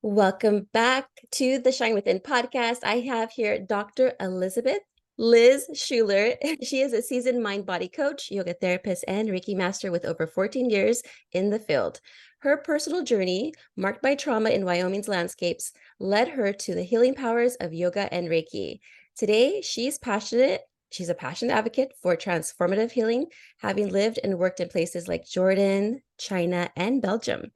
Welcome back to the Shine Within podcast. I have here Dr. Elizabeth Liz Shuler. She is a seasoned mind body coach, yoga therapist, and Reiki Master with over 14 years in the field. Her personal journey, marked by trauma in Wyoming's landscapes, led her to the healing powers of yoga and Reiki. Today, she's passionate. She's a passionate advocate for transformative healing, having lived and worked in places like Jordan, China, and Belgium.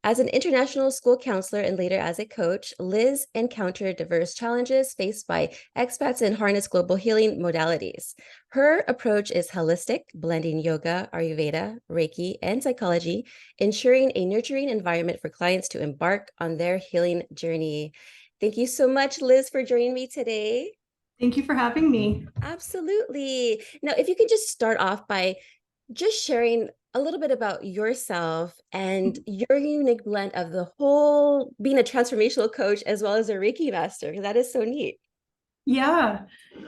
As an international school counselor and later as a coach, Liz encountered diverse challenges faced by expats and harness global healing modalities. Her approach is holistic, blending yoga, Ayurveda, Reiki, and psychology, ensuring a nurturing environment for clients to embark on their healing journey. Thank you so much, Liz, for joining me today. Thank you for having me. Absolutely. Now, if you could just start off by just sharing a little bit about yourself and your unique blend of the whole being a transformational coach as well as a Reiki master. That is so neat. Yeah.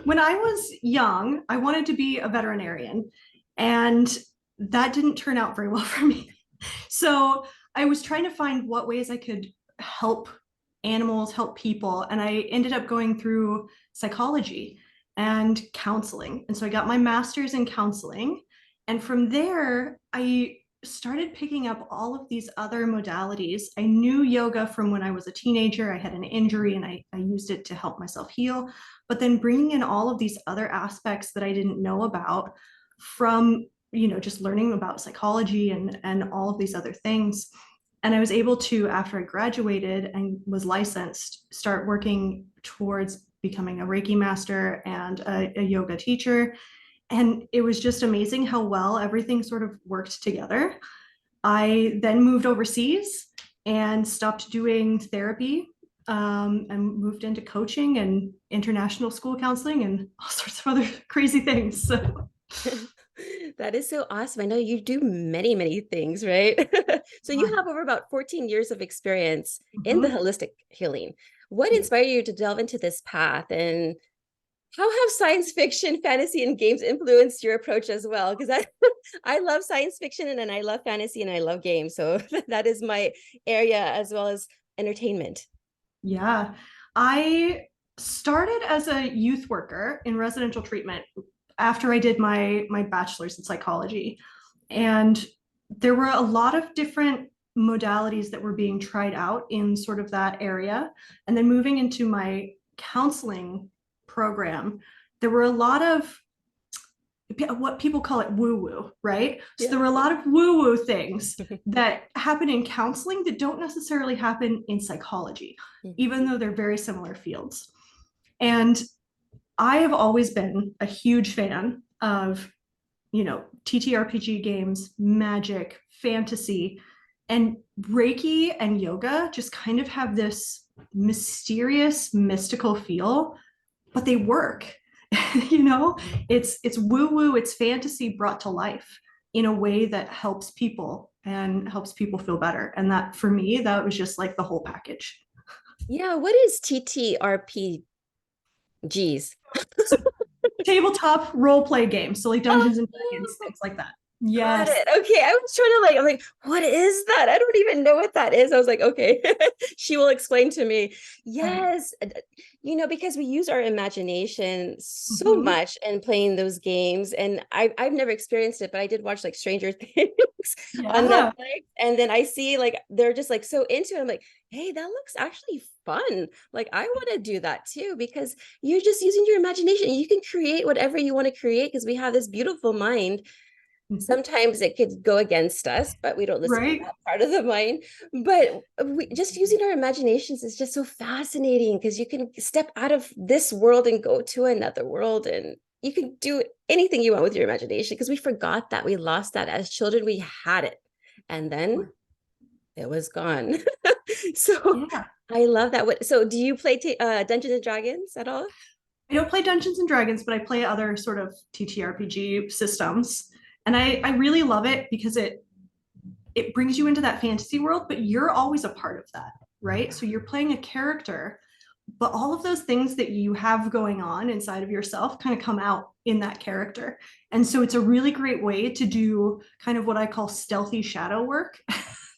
When I was young, I wanted to be a veterinarian, and that didn't turn out very well for me. So I was trying to find what ways I could help animals, help people, and I ended up going through psychology and counseling. And so I got my master's in counseling. And from there, I started picking up all of these other modalities. I knew yoga from when I was a teenager. I had an injury and I used it to help myself heal. But then bringing in all of these other aspects that I didn't know about from just learning about psychology and all of these other things. And I was able to, after I graduated and was licensed, start working towards becoming a Reiki master and a yoga teacher. And it was just amazing how well everything sort of worked together. I then moved overseas and stopped doing therapy, and moved into coaching and international school counseling and all sorts of other crazy things. So, That is so awesome. I know you do many, many things, right? So you have over about 14 years of experience in the mhm. holistic healing. What Yeah. inspired you to delve into this path, and how have science fiction, fantasy, and games influenced your approach as well? Because I love science fiction and I love fantasy and I love games. So that is my area as well as entertainment. Yeah. I started as a youth worker in residential treatment after I did my bachelor's in psychology. And there were a lot of different modalities that were being tried out in sort of that area. And then moving into my counseling program, there were a lot of what people call it woo woo, right? So Yeah. there were a lot of woo woo things that happen in counseling that don't necessarily happen in psychology, even though they're very similar fields. And I have always been a huge fan of, TTRPG games, magic, fantasy, and Reiki and yoga just kind of have this mysterious, mystical feel, but they work. you know, it's woo woo, it's fantasy brought to life in a way that helps people and helps people feel better. And that for me, that was just like the whole package. Yeah. What is TTRPGs? So tabletop role play games, so like Dungeons and Dragons, Oh, things like that. got Yes. it. Okay. I was trying to I'm like, what is that? I don't even know what that is. I was like, okay, she will explain to me. Right. Yes. Because we use our imagination so Mm-hmm. much in playing those games. And I've never experienced it, but I did watch like Stranger Things on Yeah. Netflix. And then I see like they're just like so into it. I'm like, hey, that looks actually fun. Like I want to do that too, because you're just using your imagination. You can create whatever you want to create because we have this beautiful mind. Mhm. Sometimes it could go against us, but we don't listen to Right. that part of the mind. But just using our imaginations is just so fascinating because you can step out of this world and go to another world, and you can do anything you want with your imagination because we forgot that. We lost that as children. We had it, and then it was gone. So Yeah. I love that. So do you play Dungeons and Dragons at all? I don't play Dungeons and Dragons, but I play other sort of TTRPG systems. And I really love it because it brings you into that fantasy world, but you're always a part of that, right? So you're playing a character, but all of those things that you have going on inside of yourself kind of come out in that character. And so it's a really great way to do kind of what I call stealthy shadow work.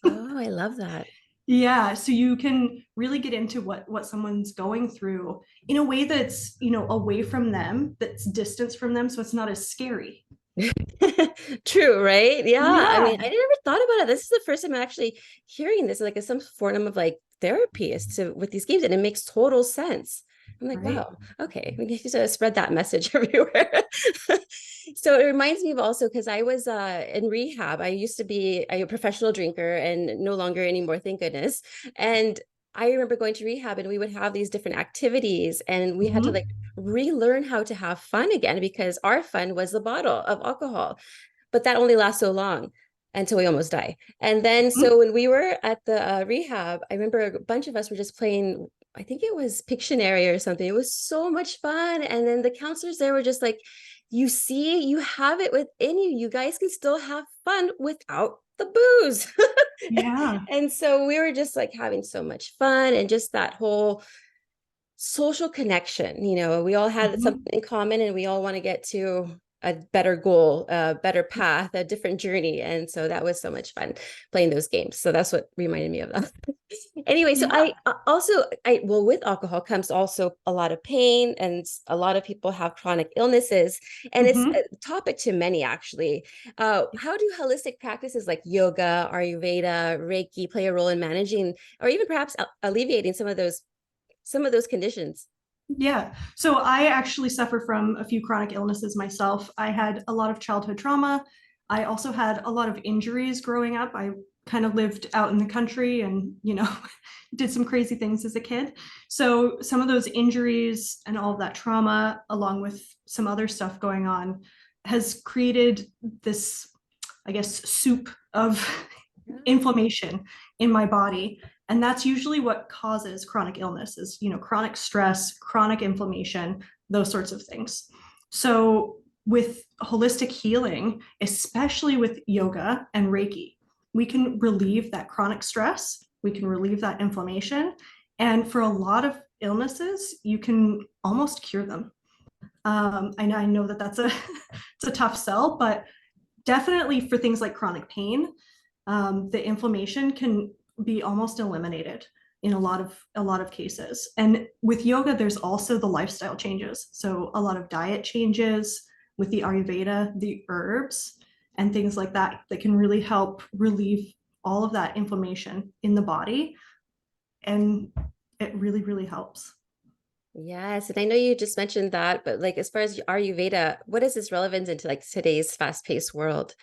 Oh, I love that. Yeah, so you can really get into what someone's going through in a way that's, away from them, that's distance from them, so it's not as scary. True, right? Yeah. I mean, Yeah, I never thought about it. This is the first time I'm actually hearing this, like as some form of like therapy as to with these games, and it makes total sense. I'm like, right. wow, okay, we need to spread that message everywhere. So it reminds me of also because I was in rehab. I used to be a professional drinker and no longer anymore, thank goodness. And I remember going to rehab and we would have these different activities and we had to like Hmm. relearn how to have fun again because our fun was the bottle of alcohol, but that only lasts so long until we almost die. And then, so when we were at the rehab, I remember a bunch of us were just playing, I think it was Pictionary or something. It was so much fun. And then the counselors there were just like, you see, you have it within you. You guys can still have fun without the booze. Yeah. And so we were just like having so much fun and just that whole social connection. We all had something Mhm. in common and we all want to get to a better goal, a better path, a different journey. And so that was so much fun playing those games. So that's what reminded me of that. Anyway, so Yeah. I also, well, with alcohol comes also a lot of pain, and a lot of people have chronic illnesses, and it's Hmm. a topic to many actually. How do holistic practices like yoga, Ayurveda, Reiki play a role in managing or even perhaps alleviating some of those conditions? Yeah. So I actually suffer from a few chronic illnesses myself. I had a lot of childhood trauma. I also had a lot of injuries growing up. I kind of lived out in the country and, did some crazy things as a kid. So some of those injuries and all of that trauma, along with some other stuff going on, has created this, I guess, soup of inflammation in my body. And that's usually what causes chronic illness is, chronic stress, chronic inflammation, those sorts of things. So with holistic healing, especially with yoga and Reiki, we can relieve that chronic stress, we can relieve that inflammation. And for a lot of illnesses, you can almost cure them. I know that that's a it's a tough sell, but definitely for things like chronic pain, the inflammation can be almost eliminated in a lot of cases. And with yoga, there's also the lifestyle changes. So a lot of diet changes with the Ayurveda, the herbs, and things like that that can really help relieve all of that inflammation in the body. And it really, really helps. Yes, and I know you just mentioned that, but like as far as Ayurveda, what is its relevance into like today's fast-paced world?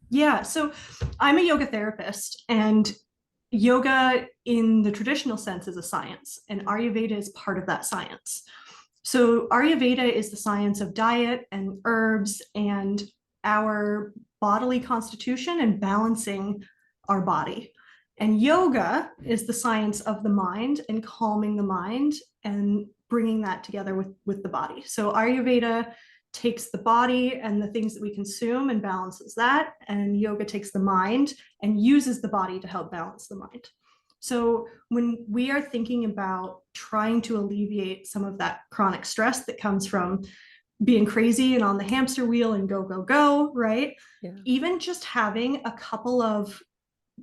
Yeah, so I'm a yoga therapist, and yoga in the traditional sense is a science, and Ayurveda is part of that science. So, Ayurveda is the science of diet and herbs and our bodily constitution and balancing our body. And yoga is the science of the mind and calming the mind and bringing that together with the body. So, Ayurveda takes the body and the things that we consume and balances that. And yoga takes the mind and uses the body to help balance the mind. So when we are thinking about trying to alleviate some of that chronic stress that comes from being crazy and on the hamster wheel and go, go, go, right? Yeah. Even just having a couple of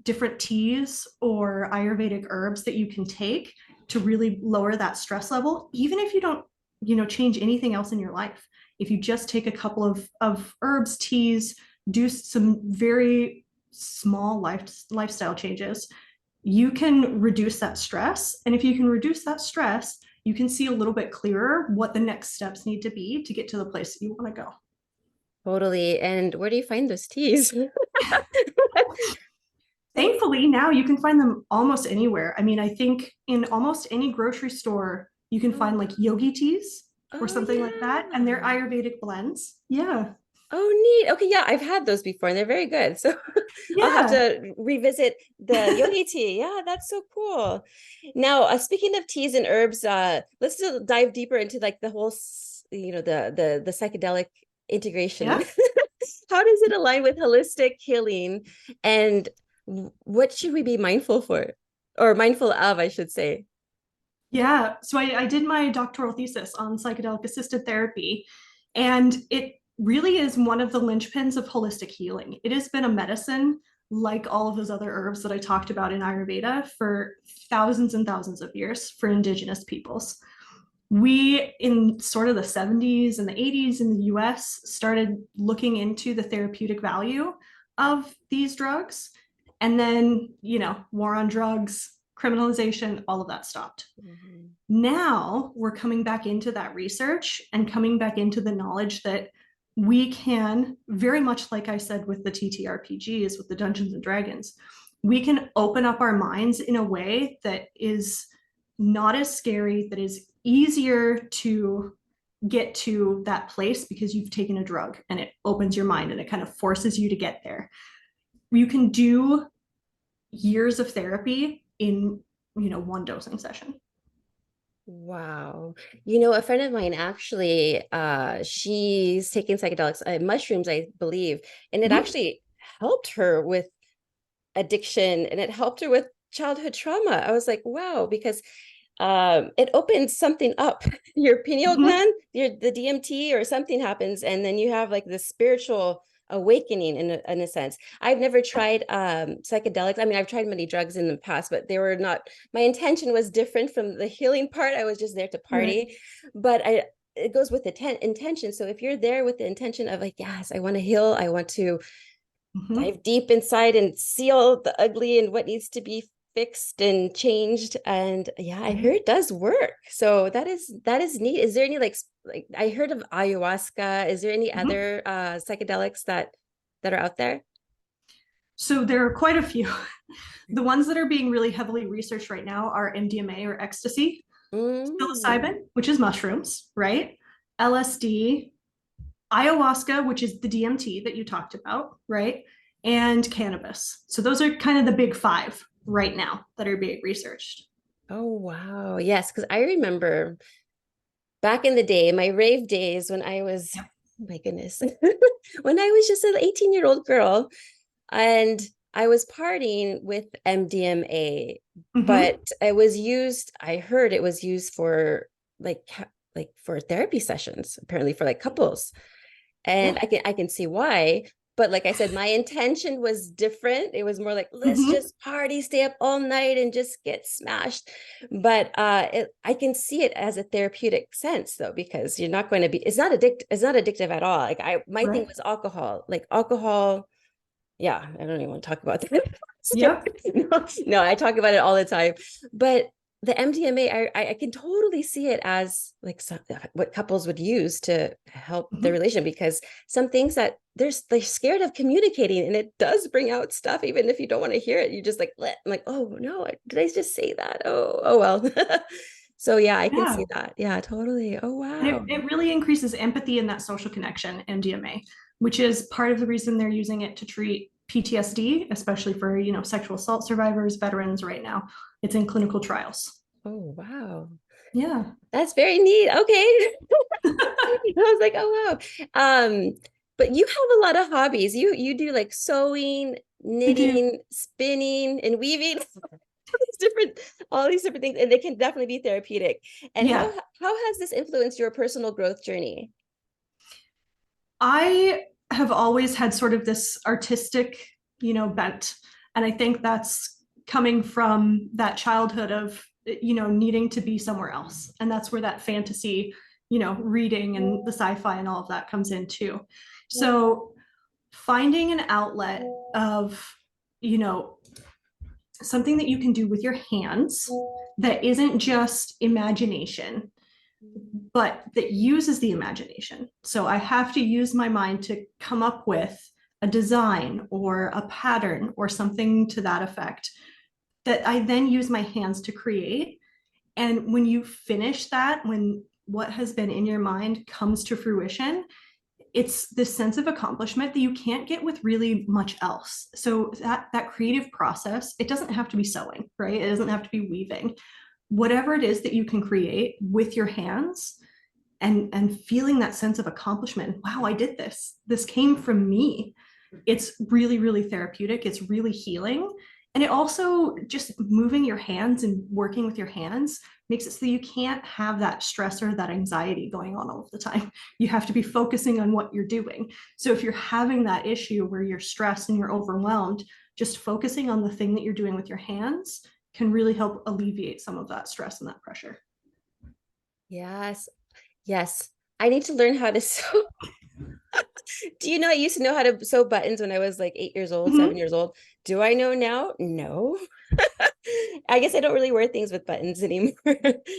different teas or Ayurvedic herbs that you can take to really lower that stress level, even if you don't, change anything else in your life. If you just take a couple of herbs, teas, do some very small lifestyle changes, you can reduce that stress. And if you can reduce that stress, you can see a little bit clearer what the next steps need to be to get to the place that you want to go. Totally. And where do you find those teas? Thankfully, now you can find them almost anywhere. I mean, I think in almost any grocery store, you can find like yogi teas or Oh something like that, and they're yeah. Ayurvedic blends. Yeah. Oh, neat. Okay, yeah, I've had those before and they're very good. So I'll have Yeah. to revisit the yogi tea. Yeah, that's so cool. Now, speaking of teas and herbs, let's dive deeper into like the whole, the psychedelic integration. Yeah. How does it align with holistic healing, and what should we be mindful for, or mindful of, I should say? Yeah. So I did my doctoral thesis on psychedelic assisted therapy, and it really is one of the linchpins of holistic healing. It has been a medicine like all of those other herbs that I talked about in Ayurveda, for thousands and thousands of years for indigenous peoples. We, in sort of the 70s and the 80s in the US, started looking into the therapeutic value of these drugs. And then, war on drugs, criminalization, all of that stopped. Mhm. Now we're coming back into that research and coming back into the knowledge that we can, very much like I said with the TTRPGs, with the Dungeons and Dragons, we can open up our minds in a way that is not as scary, that is easier to get to that place because you've taken a drug and it opens your mind and it kind of forces you to get there. You can do years of therapy in, one dosing session. Wow. A friend of mine actually, she's taking psychedelics, mushrooms, I believe, and it Mhm. actually helped her with addiction and it helped her with childhood trauma. I was like, wow, because it opens something up, your pineal Mhm. gland, the DMT or something happens, and then you have like this spiritual awakening in a sense. I've never tried psychedelics. I mean, I've tried many drugs in the past, but they were not, my intention was different from the healing part. I was just there to Right. party, but it goes with the intention. So if you're there with the intention of like, yes, I want to heal, I want to Mhm. dive deep inside and see all the ugly and what needs to be fixed and changed. And yeah, I heard Mhm. it does work. So that is neat. Is there any like I heard of ayahuasca? Is there any Mhm. other psychedelics that are out there? So there are quite a few. The ones that are being really heavily researched right now are MDMA or ecstasy, Mm. psilocybin, which is mushrooms, right? LSD, ayahuasca, which is the DMT that you talked about, right? And cannabis. So those are kind of the big five right now that are being researched. Oh wow. Yes, because I remember back in the day, my rave days when I was, Yep. oh my goodness, when I was just an 18-year-old girl. And I was partying with MDMA, but Mm-hmm. it was used, I heard it was used for like for therapy sessions, apparently for like couples. And Yeah. I can see why. But like I said, my intention was different. It was more like, let's Mm-hmm. just party, stay up all night and just get smashed. But I can see it as a therapeutic sense though, because you're not going to be, it's not addictive at all. Like my thing Right. was alcohol, like alcohol, yeah, I don't even want to talk about that. Yep. No, no, I talk about it all the time. But the MDMA, I can totally see it as like what couples would use to help their Mm-hmm. relation, because some things that they're scared of communicating, and it does bring out stuff even if you don't want to hear it. You just like I'm like, oh no, did I just say that? Oh well. So yeah, I can Yeah. see that. Yeah, totally. Oh And wow. it really increases empathy and that social connection, MDMA, which is part of the reason they're using it to treat PTSD, especially for, sexual assault survivors, veterans right now. It's in clinical trials. Oh wow. Yeah. That's very neat. Okay. I was like, oh wow. But you have a lot of hobbies. You do like sewing, I do. knitting, spinning, and weaving. All these different things, and they can definitely be therapeutic. And how Yeah. how has this influenced your personal growth journey? I have always had sort of this artistic, bent. And I think that's coming from that childhood of, needing to be somewhere else. And that's where that fantasy, reading and the sci-fi and all of that comes in too. So finding an outlet of, you know, something that you can do with your hands that isn't just imagination, but that uses the imagination. So I have to use my mind to come up with a design or a pattern or something to that effect that I then use my hands to create. And when you finish that, when what has been in your mind comes to fruition, it's this sense of accomplishment that you can't get with really much else. So that creative process, it doesn't have to be sewing, right? It doesn't have to be weaving. Whatever it is that you can create with your hands, and feeling that sense of accomplishment. Wow, I did this. This came from me. It's really, really therapeutic. It's really healing. And it also, just moving your hands and working with your hands makes it so that you can't have that stress or that anxiety going on all of the time. You have to be focusing on what you're doing. So if you're having that issue where you're stressed and you're overwhelmed, just focusing on the thing that you're doing with your hands can really help alleviate some of that stress and that pressure. Yes. Yes. I need to learn how to sew. Do you know I used to know how to sew buttons when I was like 8 years old, Mm-hmm. 7 years old? Do I know now? No. I guess I don't really wear things with buttons anymore.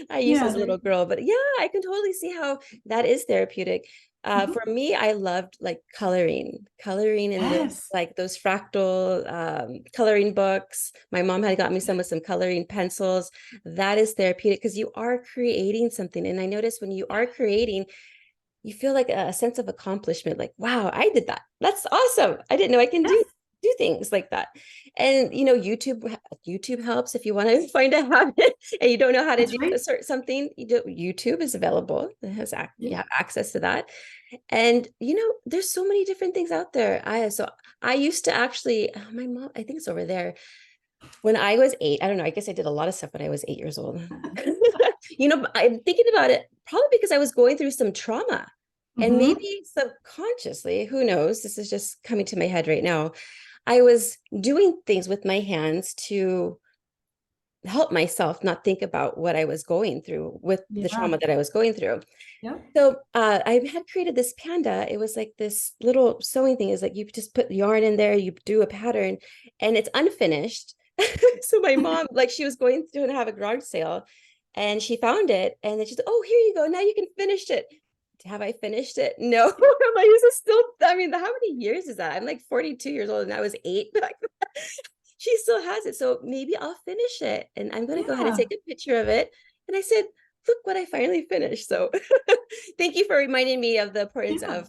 I used Yeah, as a little girl, but yeah, I can totally see how that is therapeutic. mhm. For me, I loved like coloring in the Yes, like those fractal coloring books. My mom had got me some with some coloring pencils. That is therapeutic because you are creating something. And I notice when you are creating, you feel like a sense of accomplishment, like, wow, I did that. That's awesome. I didn't know I can yes, do things like that. And YouTube helps if you want to find a habit and you don't know how to that's do right. a certain something. YouTube is available. It has Yeah. you have access to that. And there's so many different things out there. I used to actually, my mom, I think it's over there. When I was 8, I don't know, I guess I did a lot of stuff when I was 8 years old. I'm thinking about it probably because I was going through some trauma and Mm-hmm. maybe subconsciously, who knows? This is just coming to my head right now. I was doing things with my hands to help myself not think about what I was going through with the Yeah. trauma that I was going through. Yeah. So I had created this panda. It was like this little sewing thing. Is like you just put yarn in there, you do a pattern, and it's unfinished. So my mom, like, she was going through and have a garage sale, and she found it, and then she said, "Oh, here you go. Now you can finish it." Have I finished it? No. I'm like, this is still. I mean, how many years is that? I'm like 42 years old, and I was 8 back then. She still has it, so maybe I'll finish it, and I'm going to go ahead and Yeah. take a picture of it. And I said, look what I finally finished. So thank you for reminding me of the importance Yeah.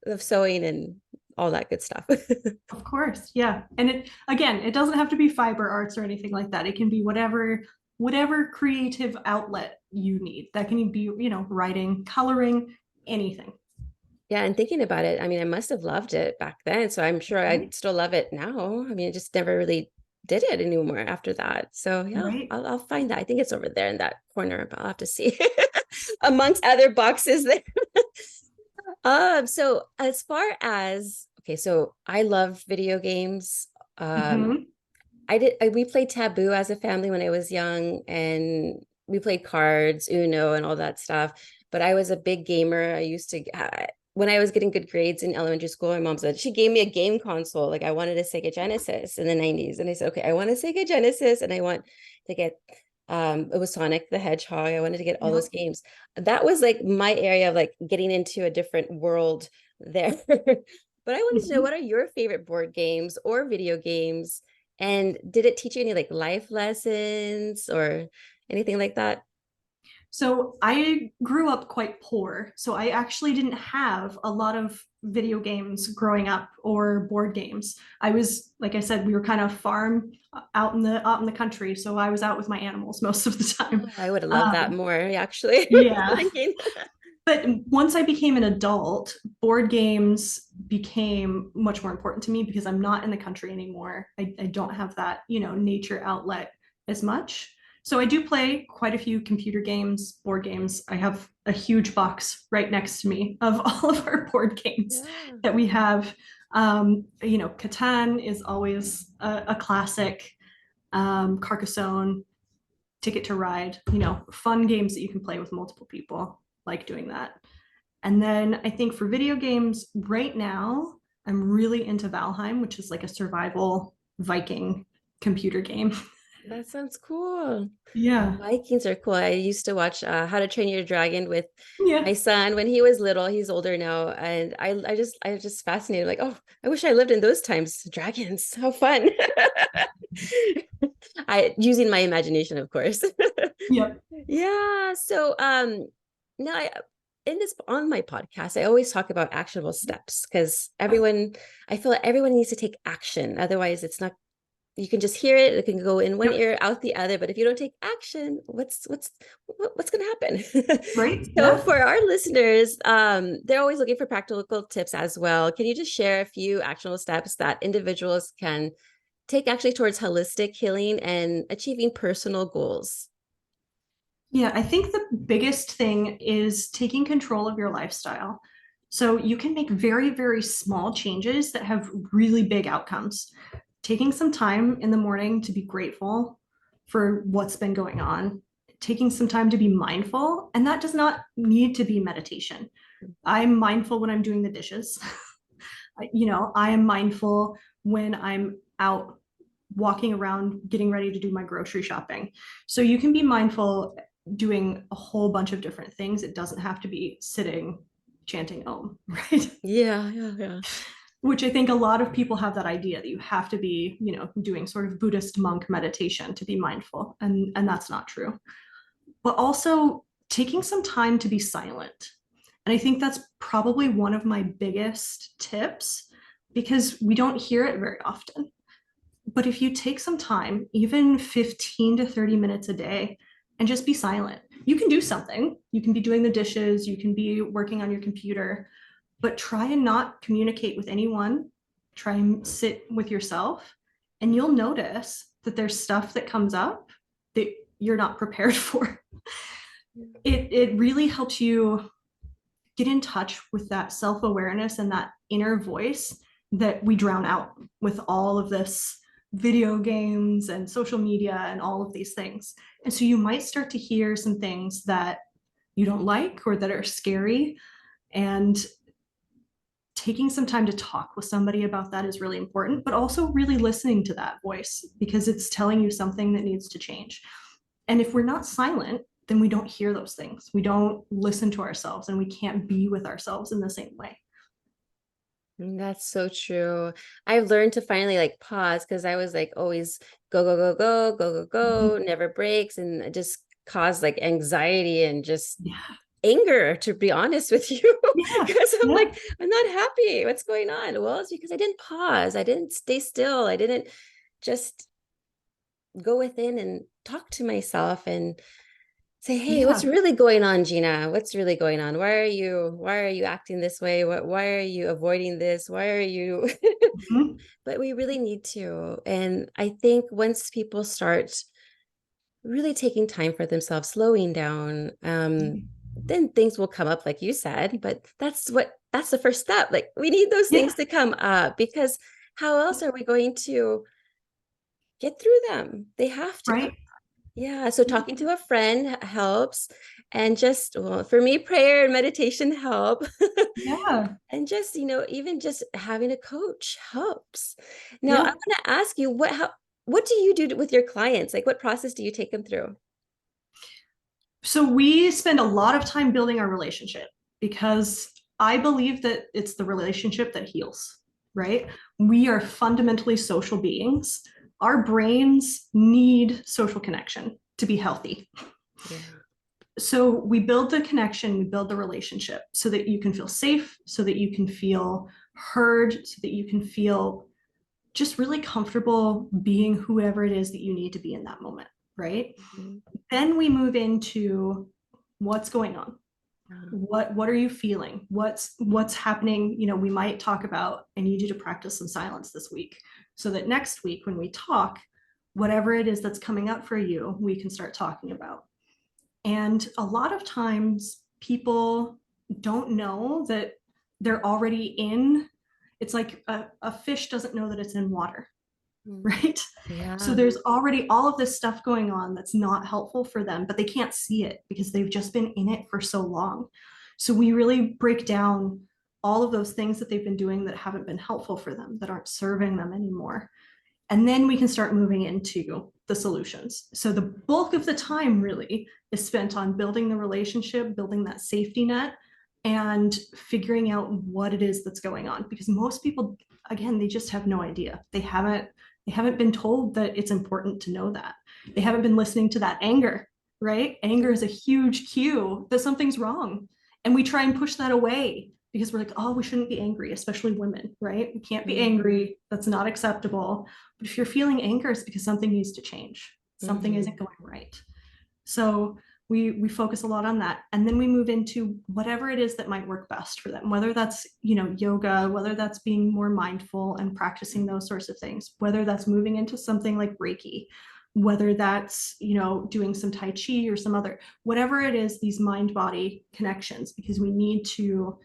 of sewing and all that good stuff. Of course. Yeah. And it again, it doesn't have to be fiber arts or anything like that. It can be whatever creative outlet you need. That can be, writing, coloring, anything. Yeah, and thinking about it, I mean, I must have loved it back then, so I'm sure I Right. still love it now. I mean, I just never really did it anymore after that. So yeah, Right. I'll find that. I think it's over there in that corner, but I'll have to see amongst other boxes there. So as far as okay, so I love video games. Um, Mm-hmm. we played Taboo as a family when I was young, and we played cards, Uno, and all that stuff. But I was a big gamer. I used to, when I was getting good grades in elementary school, my mom said she gave me a game console. Like I wanted a Sega Genesis in the 90s. And I said, okay, I want a Sega Genesis and I want to get, it was Sonic the Hedgehog. I wanted to get all those Yep. games. That was like my area of like getting into a different world there. But I wanted to know, Mm-hmm. what are your favorite board games or video games? And did it teach you any like life lessons or anything like that? So I grew up quite poor. So I actually didn't have a lot of video games growing up or board games. I was, like I said, we were kind of farm out in the country. So I was out with my animals most of the time. Oh, I would have loved that Um, more, actually. yeah. Thinking. But once I became an adult, board games became much more important to me because I'm not in the country anymore. I don't have that, nature outlet as much. So I do play quite a few computer games, board games. I have a huge box right next to me of all of our board games Yeah. that we have. Catan is always a classic. Carcassonne, Ticket to Ride, fun games that you can play with multiple people, like doing that. And then I think for video games right now, I'm really into Valheim, which is like a survival Viking computer game. That sounds cool. Yeah. Vikings are cool. I used to watch How to Train Your Dragon with Yeah. my son when he was little. He's older now, and I was just fascinated. Like, oh, I wish I lived in those times. Dragons, how fun! I using my imagination, of course. Yep. Yeah. So, now in this on my podcast, I always talk about actionable steps because I feel like everyone needs to take action. Otherwise, it's not. You can just hear it. It can go in one Yep. ear, out the other. But if you don't take action, what's going to happen? Right. So Yeah. for our listeners, they're always looking for practical tips as well. Can you just share a few actionable steps that individuals can take actually towards holistic healing and achieving personal goals? Yeah. I think the biggest thing is taking control of your lifestyle. So you can make very, very small changes that have really big outcomes. taking some time in the morning to be grateful for what's been going on, taking some time to be mindful. And that does not need to be meditation. I'm mindful when I'm doing the dishes. I am mindful when I'm out walking around getting ready to do my grocery shopping. So you can be mindful doing a whole bunch of different things. It doesn't have to be sitting chanting Om, right? Yeah, yeah, yeah. Which I think a lot of people have that idea that you have to be, doing sort of Buddhist monk meditation to be mindful. And that's not true. But also taking some time to be silent. And I think that's probably one of my biggest tips because we don't hear it very often. But if you take some time, even 15 to 30 minutes a day, and just be silent, you can do something. You can be doing the dishes, you can be working on your computer, but try and not communicate with anyone. Try and sit with yourself, and you'll notice that there's stuff that comes up that you're not prepared for. It really helps you get in touch with that self-awareness and that inner voice that we drown out with all of this video games and social media and all of these things. And so you might start to hear some things that you don't like or that are scary. And taking some time to talk with somebody about that is really important, but also really listening to that voice because it's telling you something that needs to change. And if we're not silent, then we don't hear those things. We don't listen to ourselves and we can't be with ourselves in the same way. That's so true. I've learned to finally like pause because I was like always go, go, go, go, go, go, Mhm. go, never breaks, and it just caused like anxiety and just Yeah. anger, to be honest with you. Yeah. Because I'm Yeah. like, I'm not happy. What's going on? Well, it's because I didn't pause. I didn't stay still. I didn't just go within and talk to myself and say, hey, what's Yeah. really going on, Gina? What's really going on? Why are you acting this way? Why are you avoiding this? Why are you Mhm. but we really need to. And I think once people start really taking time for themselves, slowing down, then things will come up, like you said. But that's the first step. Like we need those things Yeah. to come up because how else are we going to get through them? They have to come. Right. Yeah. So talking to a friend helps. And just, well, for me, prayer and meditation help. Yeah. And just, even just having a coach helps. Now, I Yeah. want to ask you, what do you do with your clients? Like, what process do you take them through? So we spend a lot of time building our relationship because I believe that it's the relationship that heals, right? We are fundamentally social beings. Our brains need social connection to be healthy. Yeah. So we build the connection, we build the relationship so that you can feel safe, so that you can feel heard, so that you can feel just really comfortable being whoever it is that you need to be in that moment, right? Mhm. Then we move into what's going on. Yeah. What are you feeling? What's happening? We might talk about, I need you to practice some silence this week so that next week when we talk, whatever it is that's coming up for you, we can start talking about. And a lot of times people don't know that they're already in, it's like a fish doesn't know that it's in water, Mm. right? So Yeah. there's already all of this stuff going on that's not helpful for them, but they can't see it because they've just been in it for so long. So we really break down all of those things that they've been doing that haven't been helpful for them, that aren't serving them anymore. And then we can start moving into the solutions. So the bulk of the time really is spent on building the relationship, building that safety net, and figuring out what it is that's going on. Because most people, again, they just have no idea. They haven't been told that it's important to know that. They haven't been listening to that anger, right? Anger is a huge cue that something's wrong. And we try and push that away because we're like, oh, we shouldn't be angry, especially women, right? We can't be Mhm. angry. That's not acceptable. But if you're feeling anger, it's because something needs to change. Something Mhm. isn't going right. So we focus a lot on that. And then we move into whatever it is that might work best for them, whether that's, yoga, whether that's being more mindful and practicing those sorts of things, whether that's moving into something like Reiki, whether that's, doing some Tai Chi or some other, whatever it is, these mind body connections, because we need to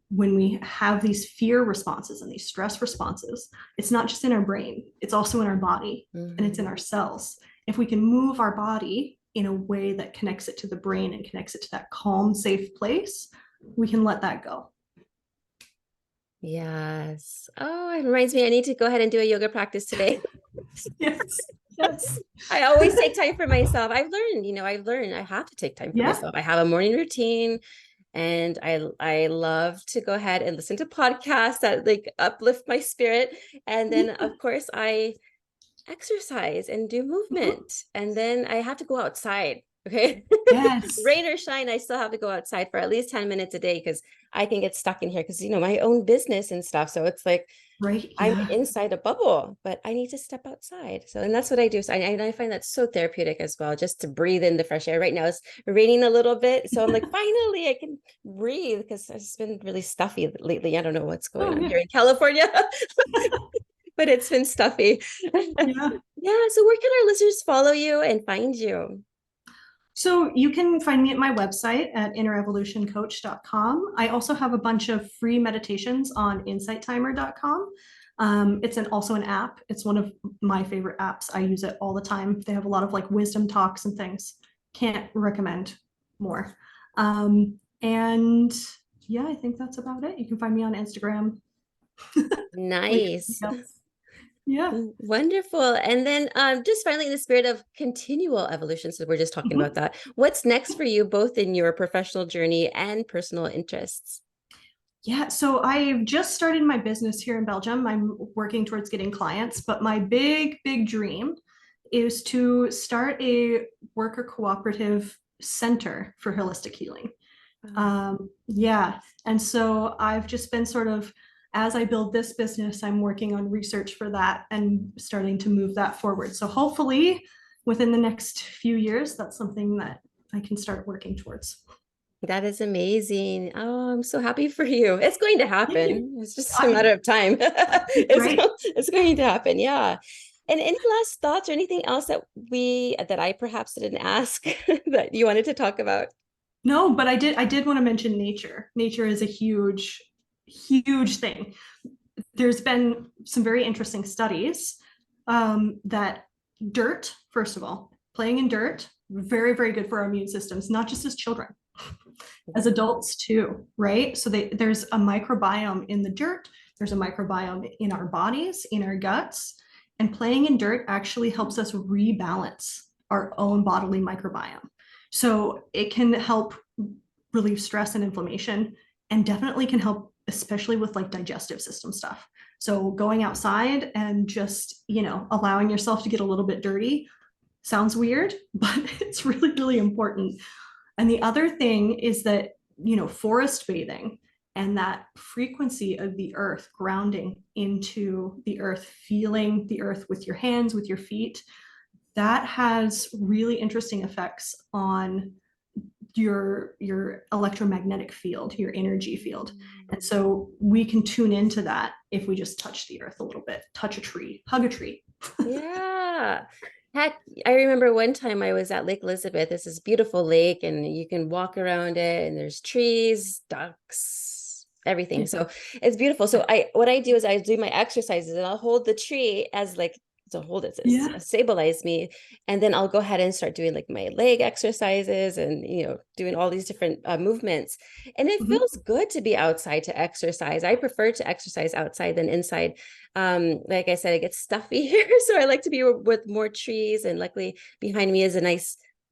when we have these fear responses and these stress responses, it's not just in our brain, it's also in our body and it's in Mhm. our cells. If we can move our body in a way that connects it to the brain and connects it to that calm, safe place, we can let that go. Yes. Oh, it reminds me, I need to go ahead and do a yoga practice today. Yes. Yes. I always take time for myself. I've learned I have to take time for Yeah. myself. I have a morning routine and I love to go ahead and listen to podcasts that like uplift my spirit. And then of course I exercise and do Mhm. movement. And then I have to go outside. Okay. Yes. Rain or shine, I still have to go outside for at least 10 minutes a day because I can get stuck in here because, my own business and stuff. So it's like Right. I'm Yeah. inside a bubble, but I need to step outside. So, and that's what I do. So I find that so therapeutic as well, just to breathe in the fresh air. Right now it's raining a little bit. So I'm like, finally, I can breathe because it's been really stuffy lately. I don't know what's going Oh, on yeah. here in California, but it's been stuffy. Yeah. Yeah. So where can our listeners follow you and find you? So you can find me at my website at innerevolutioncoach.com. I also have a bunch of free meditations on insighttimer.com. It's also an app. It's one of my favorite apps. I use it all the time. They have a lot of like wisdom talks and things. Can't recommend more. And yeah, I think that's about it. You can find me on Instagram, like Nice. else. Yeah. Wonderful. And then just finally, in the spirit of continual evolution, so we're just talking about Mhm. that, what's next for you, both in your professional journey and personal interests? Yeah, so I've just started my business here in Belgium. I'm working towards getting clients, but my big, big dream is to start a worker cooperative center for holistic healing. Yeah, and so I've just been sort of, as I build this business, I'm working on research for that and starting to move that forward. So hopefully within the next few years, that's something that I can start working towards. That is amazing. Oh, I'm so happy for you. It's going to Thank you. happen. It's just a I, matter of time. right? It's going to happen. Yeah. And any last thoughts or anything else that I perhaps didn't ask that you wanted to talk about? No, but I did want to mention nature. Nature is a huge, huge thing. There's been some very interesting studies that dirt, first of all, playing in dirt, very, very good for our immune systems, not just as children, as adults too, right? So there's a microbiome in the dirt, there's a microbiome in our bodies, in our guts, and playing in dirt actually helps us rebalance our own bodily microbiome. So it can help relieve stress and inflammation, and definitely can help, especially with like digestive system stuff. So going outside and just, allowing yourself to get a little bit dirty sounds weird, but it's really, really important. And the other thing is that, forest bathing and that frequency of the earth, grounding into the earth, feeling the earth with your hands, with your feet, that has really interesting effects on your electromagnetic field, your energy field. And so we can tune into that if we just touch the earth a little bit, touch a tree, hug a tree. Yeah. Heck, I remember one time I was at Lake Elizabeth. This is beautiful lake, and you can walk around it, and there's trees, ducks, everything. Yeah. So it's beautiful. So what I do is I do my exercises, and I'll hold the tree as like to hold it Yeah. to stabilize me, and then I'll go ahead and start doing like my leg exercises and doing all these different movements. And it feels Mhm. good to be outside to exercise. I prefer to exercise outside than inside. Like I said, it gets stuffy here, so I like to be with more trees, and luckily behind me is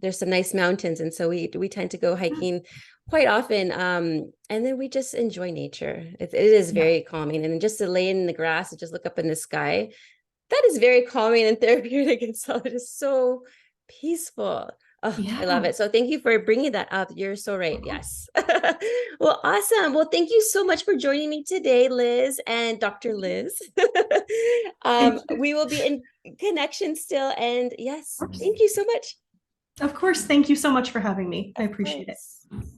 there's some nice mountains, and so we tend to go hiking quite often. And then we just enjoy nature. It is Yeah. very calming, and just to lay in the grass and just look up in the sky, that is very calming and therapeutic, and so it is so peaceful. Oh, I love Yeah. it. So thank you for bringing that up. You're so right. Yes. Well, awesome. Well, thank you so much for joining me today, Liz and Dr. Liz. Thank you. We will be in connection still. And yes, Of course. thank you so much. Of course. Thank you so much for having me. I Of appreciate it. course.